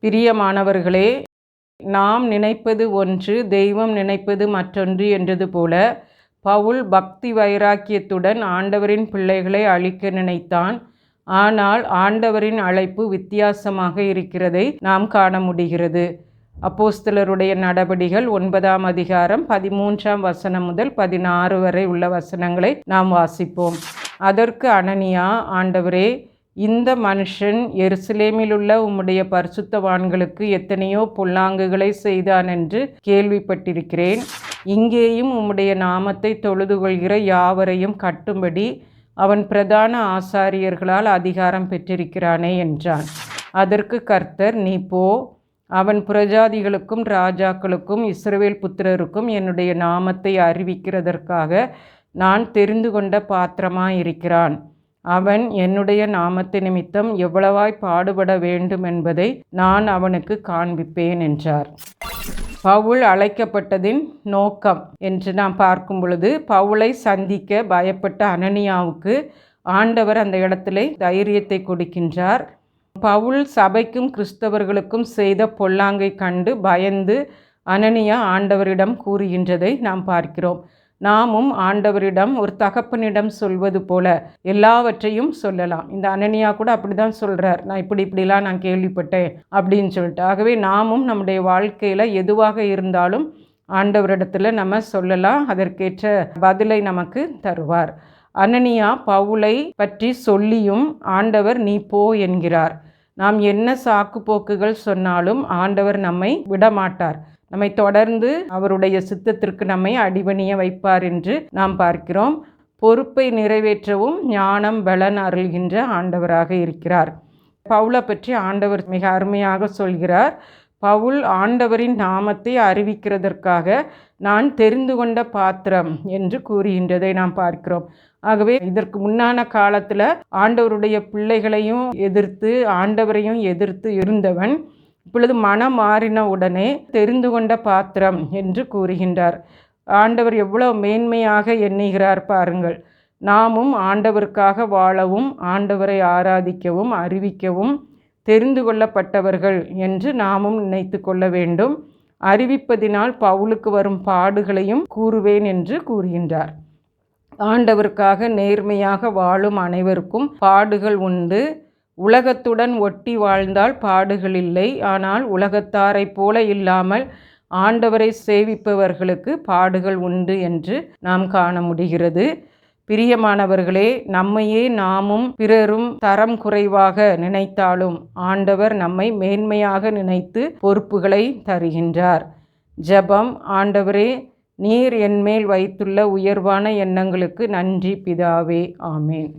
பிரியமானவர்களே, நாம் நினைப்பது ஒன்று, தெய்வம் நினைப்பது மற்றொன்று என்றது போல, பவுல் பக்தி வைராக்கியத்துடன் ஆண்டவரின் பிள்ளைகளை அழிக்க நினைத்தான். ஆனால் ஆண்டவரின் அழைப்பு வித்தியாசமாக இருக்கிறதை நாம் காண முடிகிறது. அப்போஸ்தலருடைய நடபடிகள் 9ஆம் அதிகாரம் 13ஆம் வசனம் முதல் 16 வரை உள்ள வசனங்களை நாம் வாசிப்போம். அதற்கு அனனியா, ஆண்டவரே, இந்த மனுஷன் எருசலேமில் உள்ள உம்முடைய பரிசுத்தவான்களுக்கு எத்தனையோ பொல்லாங்குகளை செய்தான் என்று கேள்விப்பட்டிருக்கிறேன். இங்கேயும் உம்முடைய நாமத்தை தொழுது கொள்கிற யாவரையும் கட்டும்படி அவன் பிரதான ஆசாரியர்களால் அதிகாரம் பெற்றிருக்கிறானே என்றான். அதற்கு கர்த்தர், நீ போ, அவன் புரஜாதிகளுக்கும் ராஜாக்களுக்கும் இஸ்ரவேல் புத்திரருக்கும் என்னுடைய நாமத்தை அறிவிக்கிறதற்காக நான் தெரிந்து கொண்ட பாத்திரமாயிருக்கிறான். அவன் என்னுடைய நாமத்து நிமித்தம் எவ்வளவாய் பாடுபட வேண்டும் என்பதை நான் அவனுக்கு காண்பிப்பேன் என்றார். பவுல் அழைக்கப்பட்டதின் நோக்கம் என்று நாம் பார்க்கும் பொழுது, பவுலை சந்திக்க பயப்பட்ட அனனியாவுக்கு ஆண்டவர் அந்த இடத்திலே தைரியத்தை கொடுக்கின்றார். பவுல் சபைக்கும் கிறிஸ்தவர்களுக்கும் செய்த பொல்லாங்கை கண்டு பயந்து அனனியா ஆண்டவரிடம் கூறுகின்றதை நாம் பார்க்கிறோம். நாமும் ஆண்டவரிடம் ஒரு தகப்பனிடம் சொல்வது போல எல்லாவற்றையும் சொல்லலாம். இந்த அனனியா கூட அப்படி தான் சொல்கிறார், நான் இப்படிலாம் நான் கேள்விப்பட்டேன் அப்படின்னு சொல்லிட்டு. ஆகவே நாமும் நம்முடைய வாழ்க்கையில் எதுவாக இருந்தாலும் ஆண்டவரிடத்தில் நம்ம சொல்லலாம், அதற்கேற்ற பதிலை நமக்கு தருவார். அனனியா பவுலை பற்றி சொல்லியும் ஆண்டவர் நீ போ என்கிறார். நாம் என்ன சாக்கு போக்குகள் சொன்னாலும் ஆண்டவர் நம்மை விடமாட்டார். நம்மை தொடர்ந்து அவருடைய சித்தத்திற்கு நம்மை அடிபணிய வைப்பார் என்று நாம் பார்க்கிறோம். பொறுப்பை நிறைவேற்றவும் ஞானம் பலன் அருள்கின்ற ஆண்டவராக இருக்கிறார். பவுலை பற்றி ஆண்டவர் மிக அருமையாக சொல்கிறார். பவுல் ஆண்டவரின் நாமத்தை அறிவிக்கிறதற்காக நான் தெரிந்து கொண்ட பாத்திரம் என்று கூறுகின்றதை நாம் பார்க்கிறோம். ஆகவே இதற்கு முன்னான காலத்தில் ஆண்டவருடைய பிள்ளைகளையும் எதிர்த்து ஆண்டவரையும் எதிர்த்து இருந்தவன் இப்பொழுது மனம் மாறின உடனே தெரிந்து கொண்ட பாத்திரம் என்று கூறுகின்றார். ஆண்டவர் எவ்வளவு மேன்மையாக எண்ணுகிறார் பாருங்கள். நாமும் ஆண்டவருக்காக வாழவும் ஆண்டவரை ஆராதிக்கவும் அறிவிக்கவும் தெரிந்து கொள்ளப்பட்டவர்கள் என்று நாமும் நினைத்து கொள்ள வேண்டும். அறிவிப்பதினால் பவுலுக்கு வரும் பாடுகளையும் கூறுவேன் என்று கூறுகின்றார். ஆண்டவருக்காக நேர்மையாக வாழும் அனைவருக்கும் பாடுகள் உண்டு. உலகத்துடன் ஒட்டி வாழ்ந்தால் பாடுகள் இல்லை. ஆனால் உலகத்தாரை போல இல்லாமல் ஆண்டவரை சேவிப்பவர்களுக்கு பாடுகள் உண்டு என்று நாம் காண முடிகிறது. பிரியமானவர்களே, நம்மையே நாமும் பிறரும் தரம் குறைவாக நினைத்தாலும் ஆண்டவர் நம்மை மேன்மையாக நினைத்து பொறுப்புகளை தருகின்றார். ஜெபம். ஆண்டவரே, நீர் என்மேல் வைத்துள்ள உயர்வான எண்ணங்களுக்கு நன்றி பிதாவே. ஆமேன்.